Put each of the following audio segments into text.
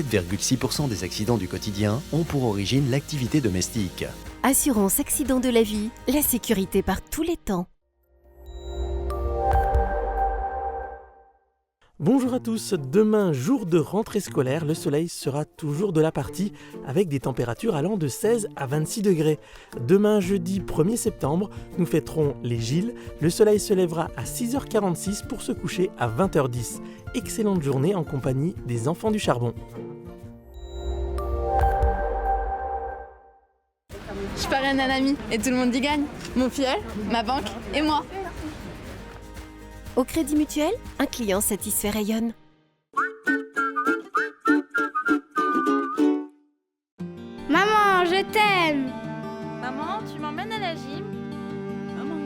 97,6% des accidents du quotidien ont pour origine l'activité domestique. Assurance accident de la vie, la sécurité par tous les temps. Bonjour à tous, demain jour de rentrée scolaire, le soleil sera toujours de la partie avec des températures allant de 16 à 26 degrés. Demain jeudi 1er septembre, nous fêterons les Gilles, le soleil se lèvera à 6h46 pour se coucher à 20h10. Excellente journée en compagnie des enfants du charbon. Je parraine un ami et tout le monde y gagne. Mon filleul, ma banque et moi. Au Crédit Mutuel, un client satisfait rayonne. Maman, je t'aime. Maman, tu m'emmènes à la gym? Maman,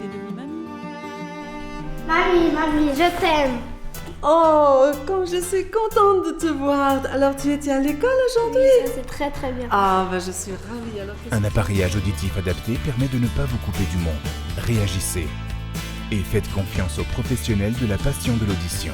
t'es devenue mamie. Mamie, je t'aime. Oh, comme je suis contente de te voir. Alors tu étais à l'école aujourd'hui? Oui, ça c'est très très bien. Ah, bah je suis ravie. Alors, un appareillage auditif adapté permet de ne pas vous couper du monde. Réagissez. Et faites confiance aux professionnels de la passion de l'audition.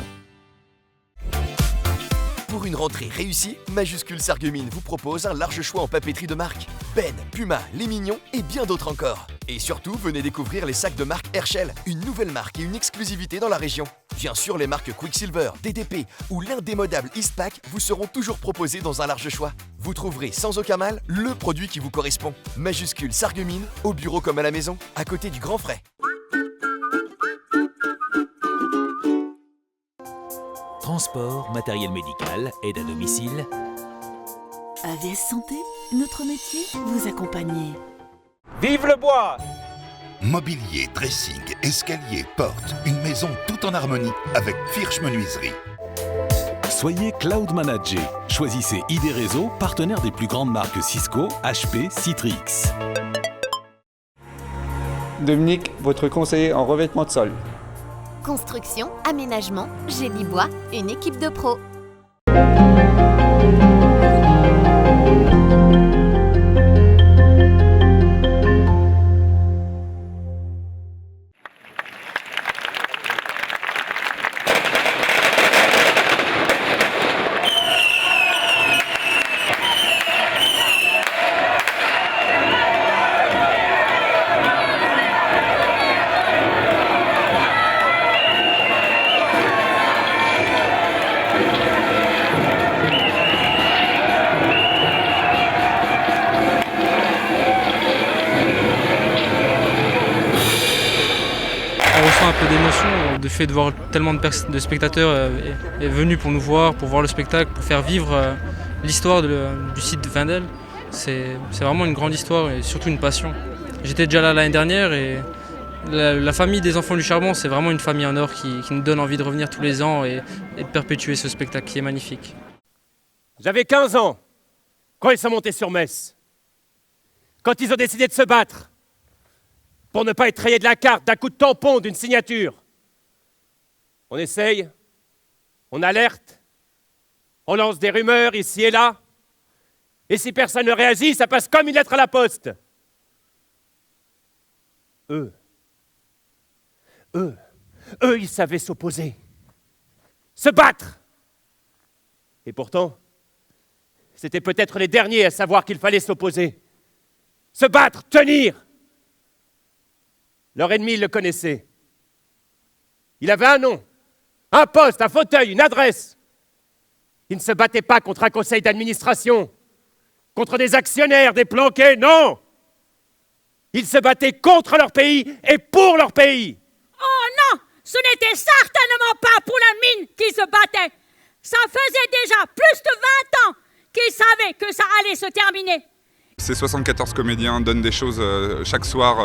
Pour une rentrée réussie, Majuscule Sarreguemines vous propose un large choix en papeterie de marque. Ben, Puma, Les Mignons et bien d'autres encore. Et surtout, venez découvrir les sacs de marque Herschel, une nouvelle marque et une exclusivité dans la région. Bien sûr, les marques Quicksilver, DDP ou l'indémodable Eastpak vous seront toujours proposés dans un large choix. Vous trouverez sans aucun mal le produit qui vous correspond. Majuscule Sarreguemines, au bureau comme à la maison, à côté du Grand Frais. Transport, matériel médical, aide à domicile. AVS Santé, notre métier, vous accompagner. Vive le bois! Mobilier, dressing, escalier, porte, une maison tout en harmonie avec Firsch Menuiserie. Soyez Cloud Manager. Choisissez ID Réseau, partenaire des plus grandes marques Cisco, HP, Citrix. Dominique, votre conseiller en revêtement de sol. Construction, aménagement, génie bois, une équipe de pros. On ressent un peu d'émotion du fait de voir tellement de spectateurs venus pour nous voir, pour voir le spectacle, pour faire vivre l'histoire du site de Wendel. C'est vraiment une grande histoire et surtout une passion. J'étais déjà là l'année dernière et la famille des enfants du charbon, c'est vraiment une famille en or qui nous donne envie de revenir tous les ans et de perpétuer ce spectacle qui est magnifique. J'avais 15 ans quand ils sont montés sur Metz. Quand ils ont décidé de se battre pour ne pas être rayés de la carte d'un coup de tampon, d'une signature. On essaye, on alerte, on lance des rumeurs ici et là, et si personne ne réagit, ça passe comme une lettre à la poste. Eux, ils savaient s'opposer, se battre. Et pourtant, c'était peut-être les derniers à savoir qu'il fallait s'opposer, se battre, tenir. Leur ennemi, ils le connaissaient. Il avait un nom, un poste, un fauteuil, une adresse. Ils ne se battaient pas contre un conseil d'administration, contre des actionnaires, des planqués, non! Ils se battaient contre leur pays et pour leur pays. Oh non! Ce n'était certainement pas pour la mine qu'ils se battaient. Ça faisait déjà plus de 20 ans qu'ils savaient que ça allait se terminer. Ces 74 comédiens donnent des choses chaque soir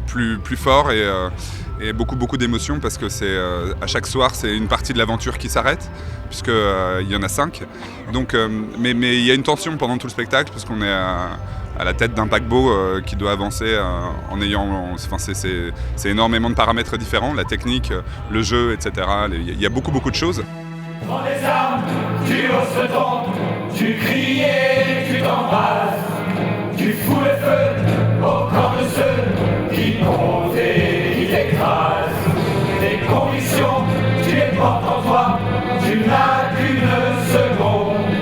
plus fort et beaucoup d'émotions parce que à chaque soir c'est une partie de l'aventure qui s'arrête puisqu'il y en a 5. Donc, mais il y a une tension pendant tout le spectacle parce qu'on est à la tête d'un paquebot qui doit avancer en ayant... Enfin, c'est énormément de paramètres différents, la technique, le jeu, etc. Il y a beaucoup de choses. Prends les armes, tu hausses le ton, tu cries et tu t'embrasses, tu fous le feu au corps de ceux qui t'ont et qui t'écrasent. Tes convictions, tu les portes en toi, tu n'as qu'une seconde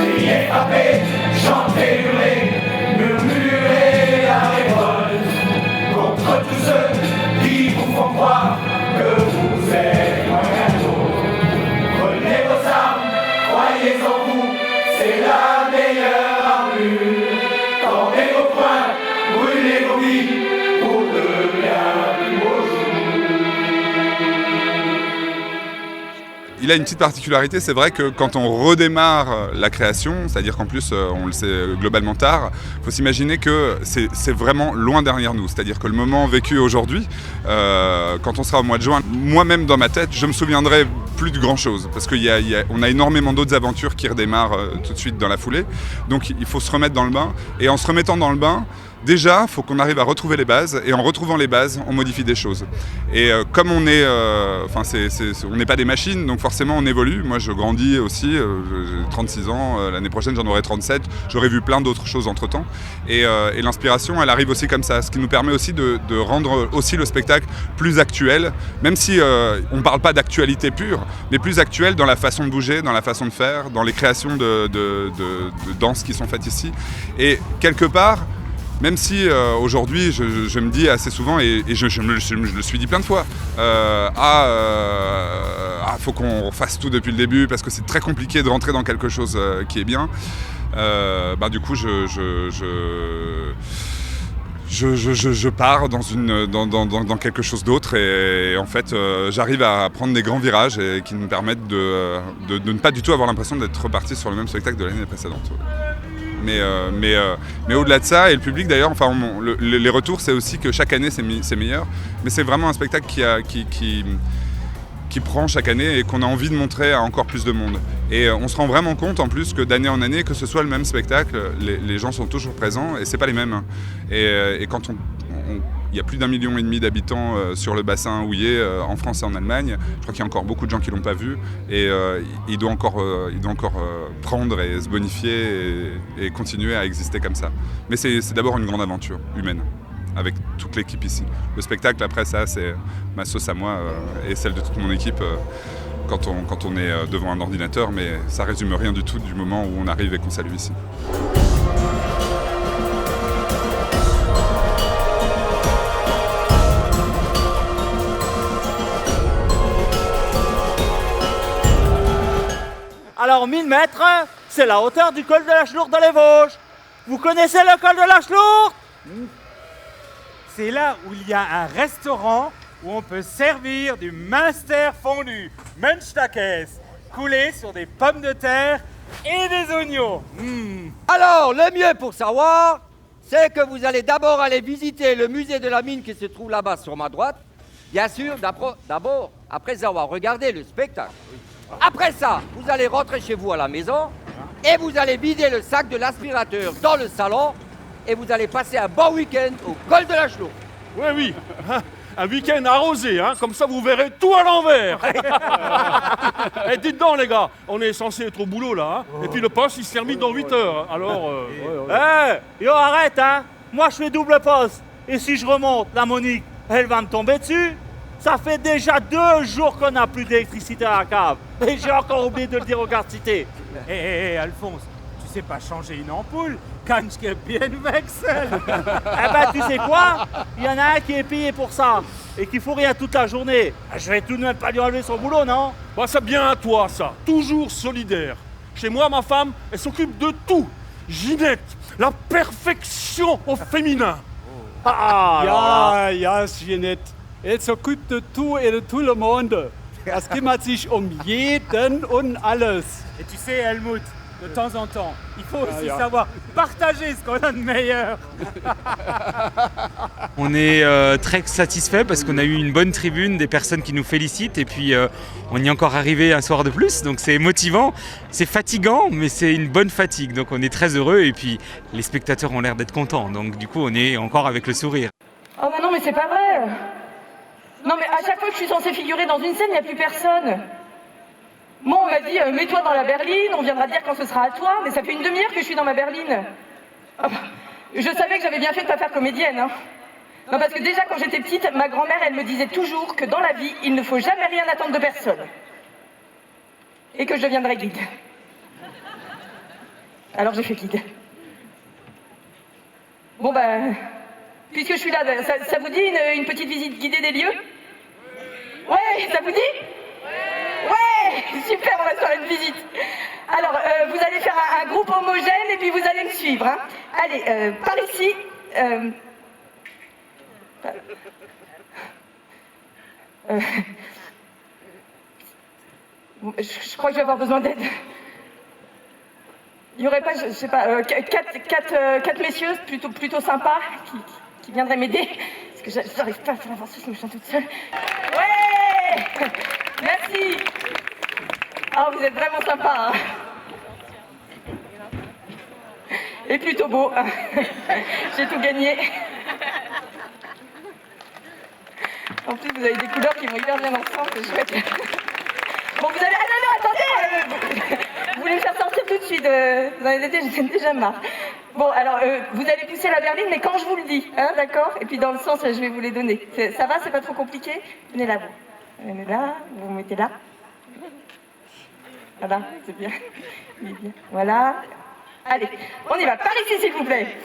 Criez, tapez, chantez, hurlez, murmurez la révolte contre tous ceux qui vous font croire que vous êtes moins qu'un autre. Prenez vos armes, croyez en vous, c'est la meilleure armure. Tendez vos poings, brûlez vos vies pour de bien plus beaux jours. Il a une petite particularité, c'est vrai que quand on redémarre la création, c'est-à-dire qu'en plus on le sait globalement tard, il faut s'imaginer que c'est vraiment loin derrière nous. C'est-à-dire que le moment vécu aujourd'hui, quand on sera au mois de juin, moi-même dans ma tête, je me souviendrai plus de grand-chose. Parce qu'on a énormément d'autres aventures qui redémarrent tout de suite dans la foulée. Donc il faut se remettre dans le bain. Et en se remettant dans le bain, déjà, il faut qu'on arrive à retrouver les bases, et en retrouvant les bases, on modifie des choses. Et comme on est, on n'est pas des machines, donc forcément on évolue. Moi je grandis aussi, j'ai 36 ans, l'année prochaine j'en aurai 37, j'aurai vu plein d'autres choses entre-temps. Et l'inspiration, elle arrive aussi comme ça, ce qui nous permet aussi de rendre aussi le spectacle plus actuel, même si on ne parle pas d'actualité pure, mais plus actuel dans la façon de bouger, dans la façon de faire, dans les créations de danse qui sont faites ici. Et quelque part, même si aujourd'hui je me dis assez souvent, et je me le suis dit plein de fois, faut qu'on fasse tout depuis le début parce que c'est très compliqué de rentrer dans quelque chose qui est bien. Du coup je pars dans quelque chose d'autre et en fait j'arrive à prendre des grands virages et qui nous permettent de ne pas du tout avoir l'impression d'être reparti sur le même spectacle de l'année précédente. Mais au-delà de ça, et le public d'ailleurs, enfin, les retours, c'est aussi que chaque année c'est meilleur. Mais c'est vraiment un spectacle qui prend chaque année et qu'on a envie de montrer à encore plus de monde. Et on se rend vraiment compte en plus que d'année en année, que ce soit le même spectacle, les gens sont toujours présents et c'est pas les mêmes. Et quand il y a plus d'1,5 million d'habitants sur le bassin houillé en France et en Allemagne. Je crois qu'il y a encore beaucoup de gens qui ne l'ont pas vu et il doit encore prendre et se bonifier et continuer à exister comme ça. Mais c'est d'abord une grande aventure humaine avec toute l'équipe ici. Le spectacle, après ça, c'est ma sauce à moi et celle de toute mon équipe quand on est devant un ordinateur, mais ça résume rien du tout du moment où on arrive et qu'on salue ici. Alors 1000 mètres, c'est la hauteur du col de la Chlourde dans les Vosges. Vous connaissez le col de la Chlourde? C'est là où il y a un restaurant où on peut servir du Münster fondu, Münchtakes, coulé sur des pommes de terre et des oignons. Alors, le mieux pour savoir, c'est que vous allez d'abord aller visiter le musée de la mine qui se trouve là-bas sur ma droite. Bien sûr, d'abord, après avoir regardé le spectacle. Après ça, vous allez rentrer chez vous à la maison et vous allez vider le sac de l'aspirateur dans le salon et vous allez passer un bon week-end au col de la Chlourde. Oui, un week-end arrosé, hein, comme ça vous verrez tout à l'envers. Et dites donc les gars, on est censé être au boulot là, hein, et puis le poste il se termine dans 8 heures, alors... Yo arrête hein, moi je fais double poste et si je remonte, la Monique, elle va me tomber dessus. Ça fait déjà 2 jours qu'on n'a plus d'électricité à la cave. Et j'ai encore oublié de le dire au gars-cité. Hé, Alphonse, tu sais pas changer une ampoule? Quand je suis bien vexé. Tu sais quoi? Il y en a un qui est payé pour ça et qui fout rien toute la journée. Je vais tout de même pas lui enlever son boulot, non? C'est bien à toi ça, toujours solidaire. Chez moi, ma femme, elle s'occupe de tout. Ginette, la perfection au féminin. Ja, Ginette. Elle s'occupe de tout et de tout le monde. Elle kümmert sich jeden und alles. Et tu sais, Helmut, de temps en temps, il faut aussi savoir partager ce qu'on a de meilleur. On est très satisfait parce qu'on a eu une bonne tribune, des personnes qui nous félicitent et puis on y est encore arrivé un soir de plus, donc c'est motivant, c'est fatigant mais c'est une bonne fatigue, donc on est très heureux et puis les spectateurs ont l'air d'être contents, donc du coup on est encore avec le sourire. Oh non mais c'est pas vrai. Non mais à chaque fois que je suis censée figurer dans une scène, il n'y a plus personne. Moi on m'a dit mets-toi dans la berline, on viendra te dire quand ce sera à toi, mais ça fait une demi-heure que je suis dans ma berline. Je savais que j'avais bien fait de pas faire comédienne. Hein. Non parce que déjà quand j'étais petite, ma grand-mère elle me disait toujours que dans la vie, il ne faut jamais rien attendre de personne. Et que je deviendrais guide. Alors j'ai fait guide. Bon ben, puisque je suis là, ça vous dit une petite visite guidée des lieux? Ouais, ça vous dit? Ouais, super, on va se faire une visite. Alors, vous allez faire un groupe homogène et puis vous allez me suivre. Hein. Allez, par ici. Je crois que je vais avoir besoin d'aide. Il n'y aurait pas, je sais pas, quatre messieurs plutôt sympas qui viendraient m'aider. Parce que j'arrive pas à faire avancer ce machin toute seule. Ouais! Merci! Oh, vous êtes vraiment sympas. Hein. Et plutôt beau. J'ai tout gagné. En plus, vous avez des couleurs qui vont hyper bien ensemble, c'est chouette. Bon, vous allez... Ah non, attendez vous voulez me faire sortir tout de suite. Vous en avez déjà marre. Bon, alors, vous allez pousser la berline, mais quand je vous le dis, hein, d'accord? Et puis dans le sens, je vais vous les donner. Ça va, c'est pas trop compliqué? Venez là, vous. Venez là, vous vous mettez là. Voilà, c'est bien. Voilà. Allez, on y va. Par ici, s'il vous plaît.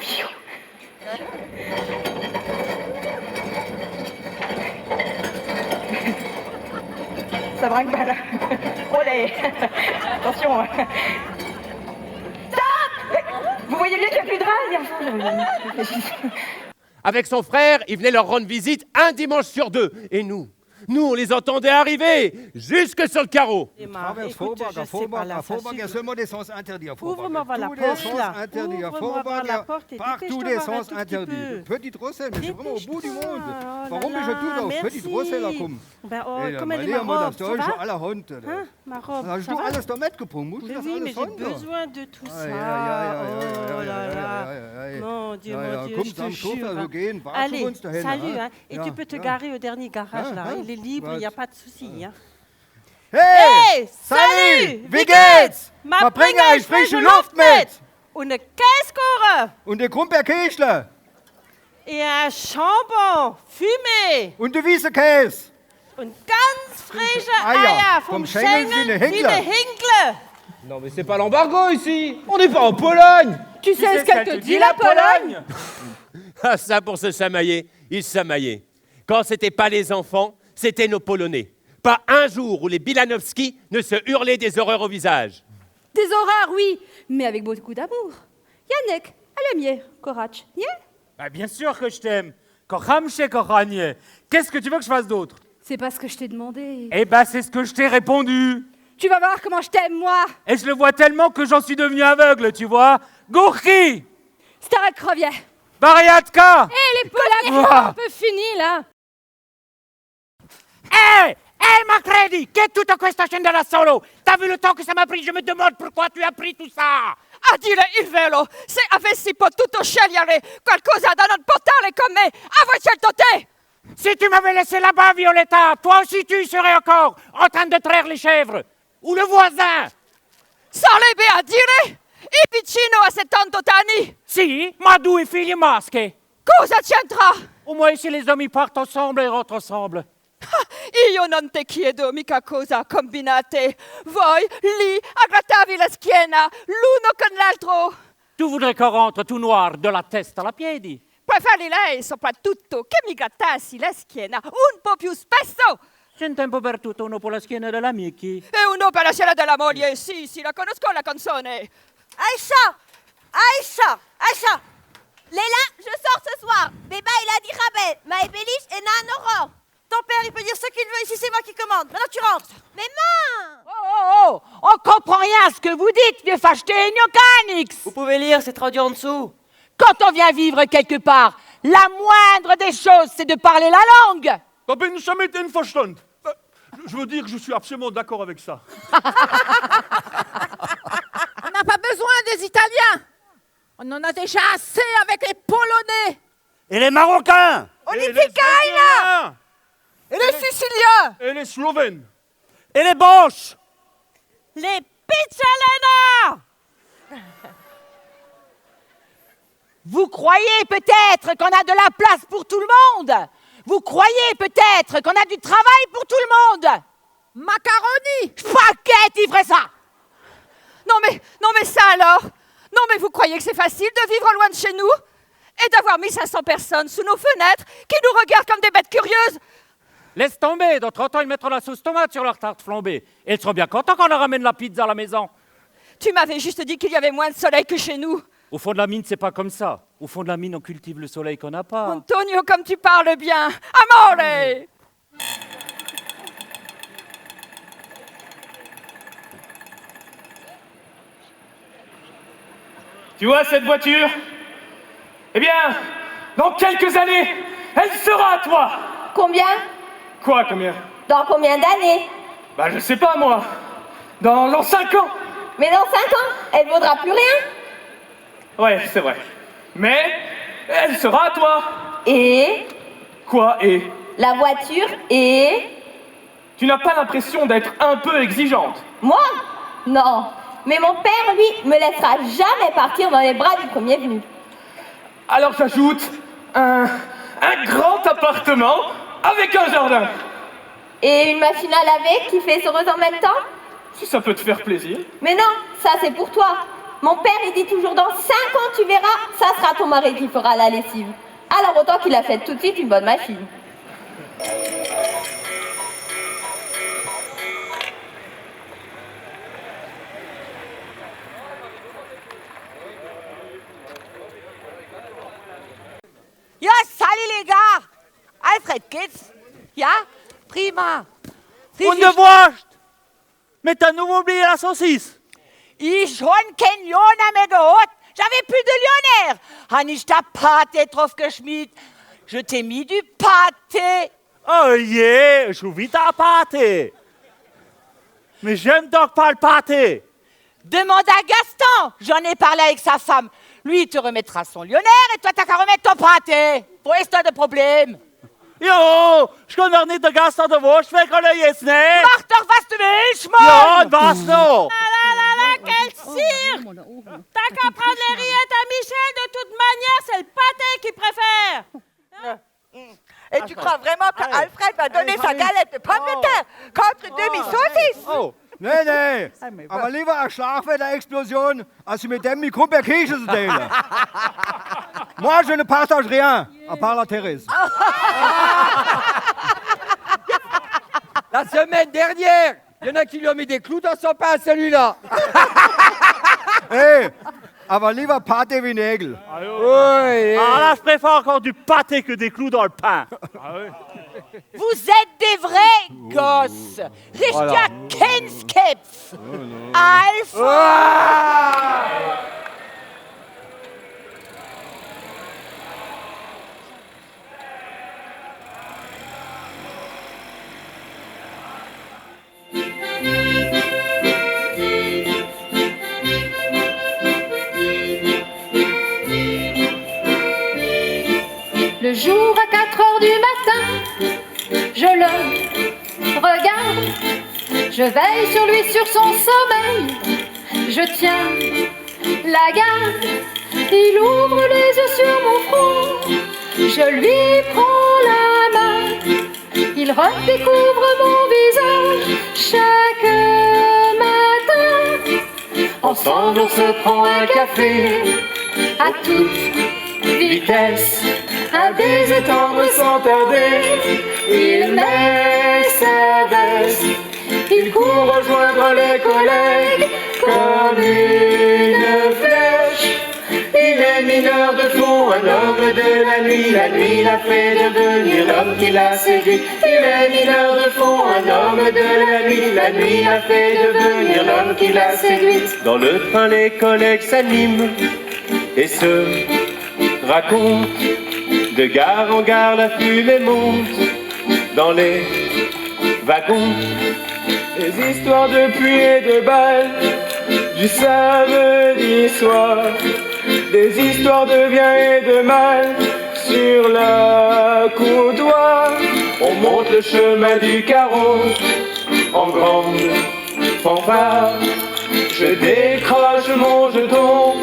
Ça brinque pas là. Olé. Attention. Stop! Vous voyez bien qu'il n'y a plus de rail. Avec son frère, il venait leur rendre visite un dimanche sur 2. Et nous, on les entendait arriver jusque sur le carreau. Ouvre-moi la porte là. Partout des sens interdits. Petite Rosselle, mais c'est vraiment au bout du monde. Warum bist du da auf Petite Rosselle gekommen? Comme elle est ma robe, ça va? Ma robe, ça va? Alles da mitgebracht, musst du das alles j'ai besoin de tout ça. Oh là là. Mon Dieu, je te jure. Allez, salut, hein. Et tu peux te garer au dernier garage là. Il est libre, il n'y a pas de souci. Hein. Hey, salut, wie geht's? Ma bringe euch frische Luft mit. Und eine Käsekuchen. Und eine Grumperkäsle. Et un Chambon fumé. Und eine Wiesenkäse. Und ganz frische Eier vom Schengen wie eine Hinkle. Non mais c'est pas l'embargo ici. On n'est pas en Pologne. Tu sais ce qu'elle te dit la Pologne? Ah ça pour se chamailler, ils se chamaillaient. Quand c'était pas les enfants, c'était nos Polonais. Pas un jour où les Bilanowski ne se hurlaient des horreurs au visage. Des horreurs, oui, mais avec beaucoup d'amour. Janek, ale mnie, kochać, nie? Bah bien sûr que je t'aime. Kocham się, kochanie. Qu'est-ce que tu veux que je fasse d'autre? C'est pas ce que je t'ai demandé. Eh ben, c'est ce que je t'ai répondu. Tu vas voir comment je t'aime, moi. Et je le vois tellement que j'en suis devenu aveugle, tu vois. Gourki! Starek Krowie. Bariatka! Eh, les Polacs, c'est un peu fini, là. Hey, Macready, che è tutta questa scena da solo? T'as vu le temps que ça m'a pris? Je me demande pourquoi tu as pris tout ça. A dire il vero, se avessi potuto scegliere qualcosa da non portare con me, avrei scelto te. Si tu m'avais laissé là-bas, Violetta, toi aussi tu serais encore en train de traire les chèvres. Ou le voisin. Sarebbe a dire? I vicino a 70 anni. Sì, ma 2 figlie masche. Cosa c'entra? Au moins si les hommes partent ensemble et rentrent ensemble. Io non te chiedo mica cosa combinate. Voi lì aggrattavi la schiena l'uno con l'altro. Tu voudrais qu'on rentre tout noir de la testa alla piedi. Preferi lei soprattutto che mi grattassi la schiena un po' più spesso. C'è un tempo per tutto, uno per la schiena della Mickey. E uno per la schiena della moglie, sì, la conosco la canzone. Aïcha, Léla, je sors ce soir. Béba, il a dit rabais. Maë Béliche et Nan. Ton père, il peut dire ce qu'il veut. Ici, c'est moi qui commande. Maintenant, tu rentres. Mais maman! Oh, on comprend rien à ce que vous dites, vieux fâcheté, Nyokanix. Vous pouvez lire, c'est traduit en dessous. Quand on vient vivre quelque part, la moindre des choses, c'est de parler la langue. Je veux dire que je suis absolument d'accord avec ça. On n'a pas besoin des Italiens. On en a déjà assez avec les Polonais. Et les Marocains. On y picaille, là. Et les Siciliens. Et les Slovènes. Et les Boches. Les Pizzalena. Vous croyez peut-être qu'on a de la place pour tout le monde? Vous croyez peut-être qu'on a du travail pour tout le monde? Macaroni. Spaghetti, il ferait ça. Non mais ça alors. Non, mais vous croyez que c'est facile de vivre loin de chez nous? Et d'avoir 1500 personnes sous nos fenêtres qui nous regardent comme des bêtes curieuses? Laisse tomber, dans 30 ans, ils mettront la sauce tomate sur leur tarte flambée. Et ils seront bien contents qu'on leur ramène la pizza à la maison. Tu m'avais juste dit qu'il y avait moins de soleil que chez nous. Au fond de la mine, c'est pas comme ça. Au fond de la mine, on cultive le soleil qu'on n'a pas. Antonio, comme tu parles bien. Amore! Tu vois cette voiture? Eh bien, dans quelques années, elle sera à toi. Combien? Quoi, combien? Dans combien d'années? Bah, je sais pas, moi. Dans 5 ans. Mais dans 5 ans, elle vaudra plus rien. Ouais, c'est vrai. Mais elle sera à toi. Et? Quoi, et? La voiture et? Tu n'as pas l'impression d'être un peu exigeante? Moi? Non. Mais mon père, lui, me laissera jamais partir dans les bras du premier venu. Alors j'ajoute un grand appartement avec un jardin. Et une machine à laver qui fait heureuse en même temps? Si ça peut te faire plaisir. Mais non, ça c'est pour toi. Mon père, il dit toujours dans 5 ans, tu verras, ça sera ton mari qui fera la lessive. Alors autant qu'il achète tout de suite une bonne machine. Ja, salut les gars! Alfred, geht's? Ja? Prima. Wunderwurst! Mais t'as nouveau oublié la saucisse! Ich schon kein Lioner mehr gehört. J'avais plus de Lionnaire. Han ich da Pâté drauf geschmiert? Je t'ai mis du pâté. Oh yeah, je vis ta pâté. Mais j'aime donc pas le pâté. Demande à Gaston. J'en ai parlé avec sa femme. Lui, il te remettra son Lionnaire et toi, t'as qu'à remettre ton pâté. Wo ist da de problème? Jo, ich kann doch nicht den Gast an der Wurst wegholen jetzt, ne? Mach doch, was du willst, Mann! Ja, und was noch? Quel cirque! T'as qu'à prendre les rillettes à Michel, de toute manière, c'est le pâté qu'il préfère! Et tu crois vraiment qu'Alfred va donner sa galette de pommes de terre contre demi-saucisse? Oh, nee. Aber lieber eine Schlafwetterexplosion, als mit dem Mikro per Käse zu teilen. Moi, je ne partage rien, à part la Thérèse. La semaine dernière, il y en a qui lui ont mis des clous dans son pain, celui-là. Hey, aber lieber Pâté wie Nägel. Alors là, je préfère encore du pâté que des clous dans le pain. Vous êtes des vrais gosses. Richard Kenskepf. Alpha. Le jour à 4 heures du matin, je le regarde, je veille sur lui, sur son sommeil, je tiens la garde, il ouvre les yeux sur mon front, je lui prends la main, il redécouvre mon visage chaque matin, ensemble on se prend un café à toute vitesse. Un baiser tendre sans tarder, il met sa veste, il court rejoindre les collègues comme une flèche. Il est mineur de fond, un homme de la nuit l'a fait devenir l'homme qui l'a séduit. Il est mineur de fond, un homme de la nuit l'a fait devenir l'homme qui l'a séduit. Dans le train, les collègues s'animent et se racontent. De gare en gare, la fumée monte dans les wagons. Des histoires de pluie et de balles du samedi soir. Des histoires de bien et de mal sur la coudoir. On monte le chemin du carreau en grande fanfare. Je décroche mon jeton,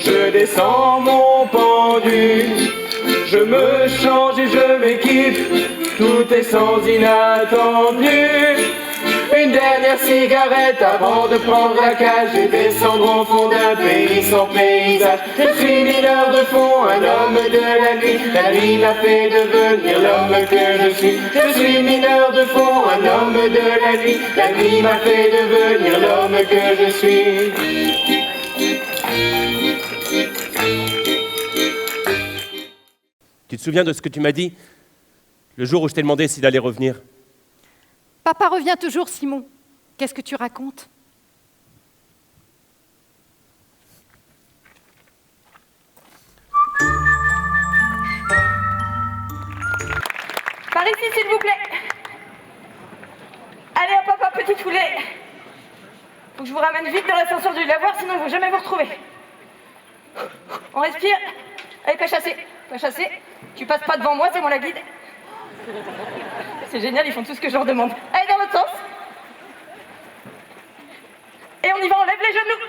je descends mon pendu. Je me change et je m'équipe, tout est sans inattendu. Une dernière cigarette avant de prendre la cage et descendre au fond d'un pays sans paysage. Je suis mineur de fond, un homme de la nuit. La nuit m'a fait devenir l'homme que je suis. Je suis mineur de fond, un homme de la nuit. La nuit m'a fait devenir l'homme que je suis. Tu te souviens de ce que tu m'as dit le jour où je t'ai demandé s'il allait revenir? Papa revient toujours, Simon. Qu'est-ce que tu racontes? Par ici, s'il vous plaît. Allez, hop, hop, hop, petit poulet. Faut que je vous ramène vite dans l'ascenseur du lavoir, sinon ils vont jamais vous retrouver. On respire. Allez, pas chasser. Pas chasser. Tu passes pas devant moi, c'est moi la guide. C'est génial, ils font tout ce que je leur demande. Allez, dans l'autre sens. Et on y va, on lève les genoux.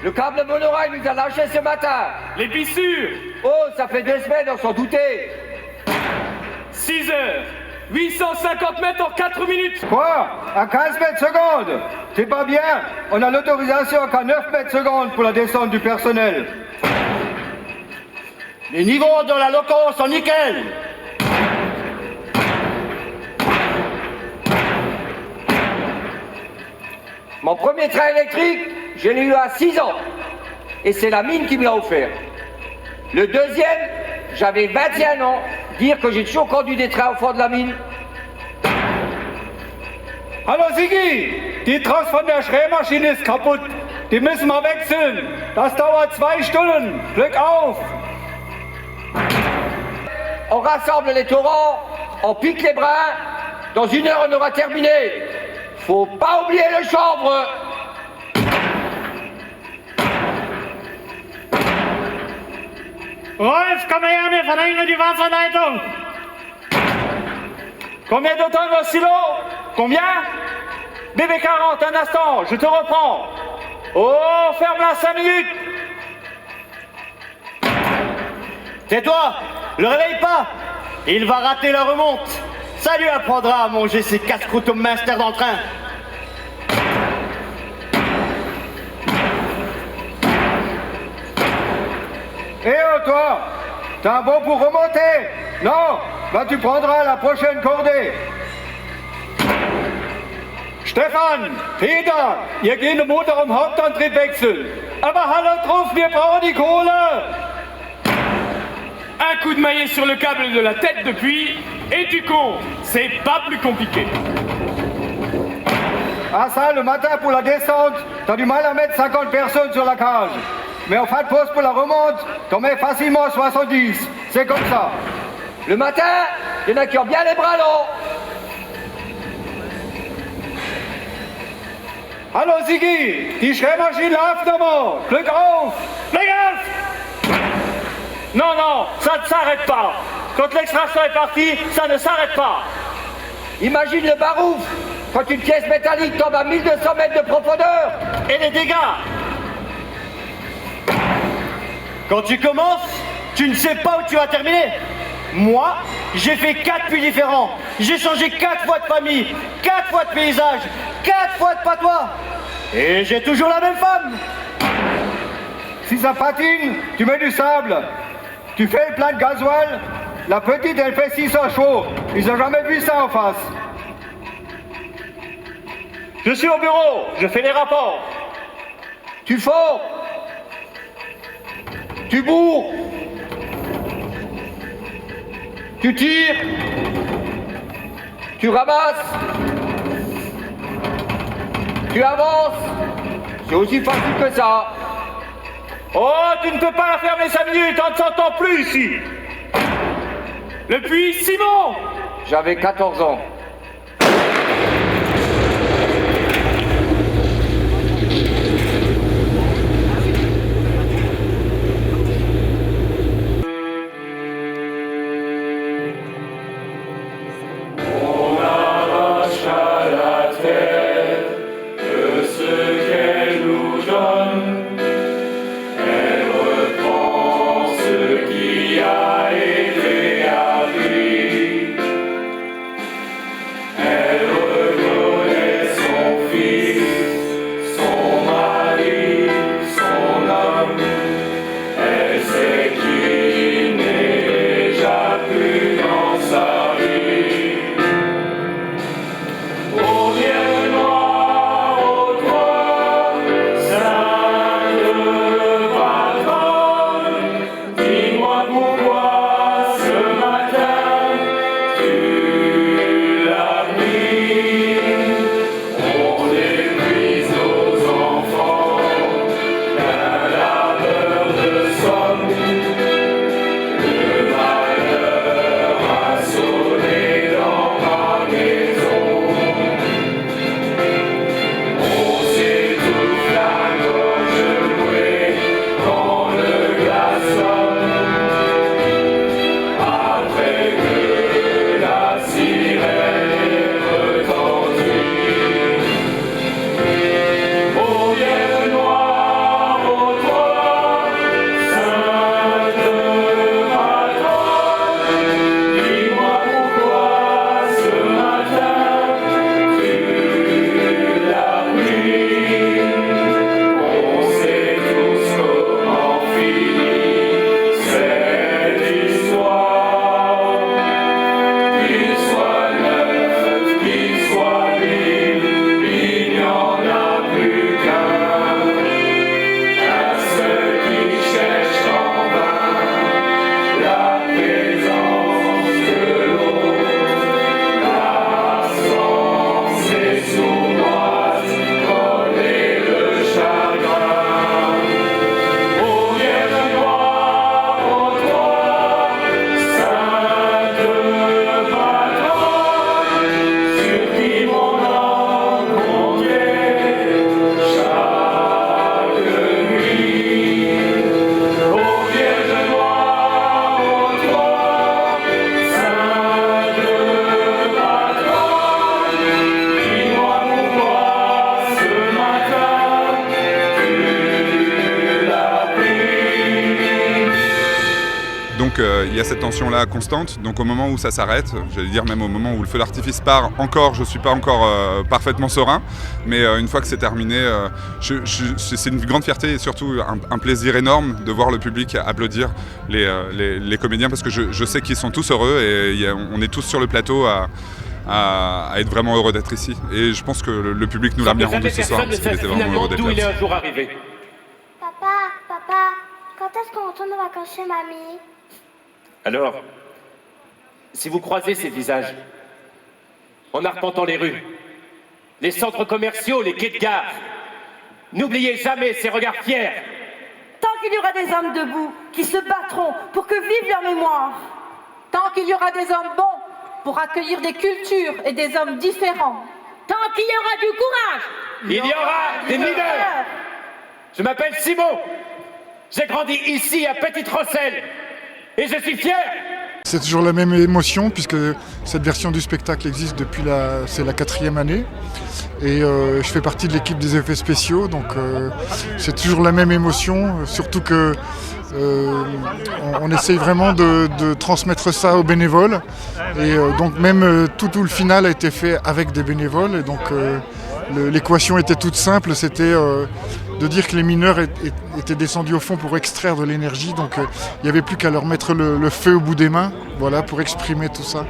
Le câble monorail nous a lâché ce matin. Les fissures. Oh, ça fait 2 semaines, on s'en doutait. 6 heures. 850 mètres en 4 minutes. Quoi? À 15 mètres secondes? C'est pas bien. On a l'autorisation qu'à 9 mètres secondes pour la descente du personnel. Les niveaux de la loco sont nickel. Mon premier train électrique, je l'ai eu à 6 ans. Et c'est la mine qui me l'a offert. Le deuxième, j'avais 21 ans. Dire que j'ai toujours conduit des trains au fond de la mine. Hallo Sigi, die Trost von der Schrägmaschine ist kaputt. Die müssen wir wechseln. Das dauert 2 Stunden. Glück auf. On rassemble les torrents, on pique les brins. Dans 1 heure, on aura terminé. Faut pas oublier le chanvre. Rolf, komm her, wir verlängern die Wasserleitung. Combien de temps le silo? Combien? BB40, un instant, je te reprends. Oh, ferme-la 5 minutes. Tais-toi, le réveille pas. Il va rater la remonte. Ça lui apprendra à manger ses casse-croûtes au master dans le train. Eh oh toi, t'es un bon pour remonter? Non, bah tu prendras la prochaine cordée. Stefan, Peter, ihr geht den Motor am Hauptantrieb wechseln. Aber hallo drauf, wir brauchen die Kohle. Un coup de maillet sur le câble de la tête depuis, et tu comptes. C'est pas plus compliqué. Ah ça, le matin pour la descente, t'as du mal à mettre 50 personnes sur la cage. Mais en fin de poste pour la remonte, t'en mets facilement 70. C'est comme ça. Le matin, il y en a qui ont bien les bras longs. Hallo Sigi, die Schrägmaschine läuft nochmal. Glück auf. Glück auf. Non, non, ça ne s'arrête pas. Quand l'extraction est partie, ça ne s'arrête pas. Imagine le barouf quand une pièce métallique tombe à 1200 mètres de profondeur. Et les dégâts. Quand tu commences, tu ne sais pas où tu vas terminer. Moi, j'ai fait 4 puits différents. J'ai changé 4 fois de famille, 4 fois de paysage, 4 fois de patois. Et j'ai toujours la même femme. Si ça patine, tu mets du sable. Tu fais le plein de gasoil. La petite, elle fait 600 chevaux. Ils n'ont jamais vu ça en face. Je suis au bureau, je fais les rapports. Tu fous. Tu bourres. Tu tires. Tu ramasses. Tu avances. C'est aussi facile que ça. Oh, tu ne peux pas la fermer 5 minutes, on ne s'entend plus ici. Le puits Simon. J'avais 14 ans. Il y a cette tension-là constante, donc au moment où ça s'arrête, j'allais dire même au moment où le feu d'artifice part, je ne suis pas encore parfaitement serein, mais une fois que c'est terminé, c'est une grande fierté et surtout un plaisir énorme de voir le public applaudir les comédiens, parce que je sais qu'ils sont tous heureux et on est tous sur le plateau à être vraiment heureux d'être ici. Et je pense que le public nous l'a bien rendu ce soir, parce qu'il était vraiment heureux d'être là. Il est un jour arrivé. Papa, quand est-ce qu'on retourne en vacances chez mamie? Alors, si vous croisez ces visages, en arpentant les rues, les centres commerciaux, les quais de gare, n'oubliez jamais ces regards fiers. Tant qu'il y aura des hommes debout qui se battront pour que vive leur mémoire. Tant qu'il y aura des hommes bons pour accueillir des cultures et des hommes différents. Tant qu'il y aura du courage. Il y aura des leaders. Je m'appelle Simon. J'ai grandi ici à Petite-Rosselle. Et je suis fier. C'est toujours la même émotion puisque cette version du spectacle existe depuis c'est la 4e année. Et je fais partie de l'équipe des effets spéciaux, donc c'est toujours la même émotion, surtout que on essaye vraiment de transmettre ça aux bénévoles. Et donc même tout le final a été fait avec des bénévoles. Et donc l'équation était toute simple, c'était de dire que les mineurs étaient descendus au fond pour extraire de l'énergie. Donc il n'y avait plus qu'à leur mettre le feu au bout des mains, voilà, pour exprimer tout ça.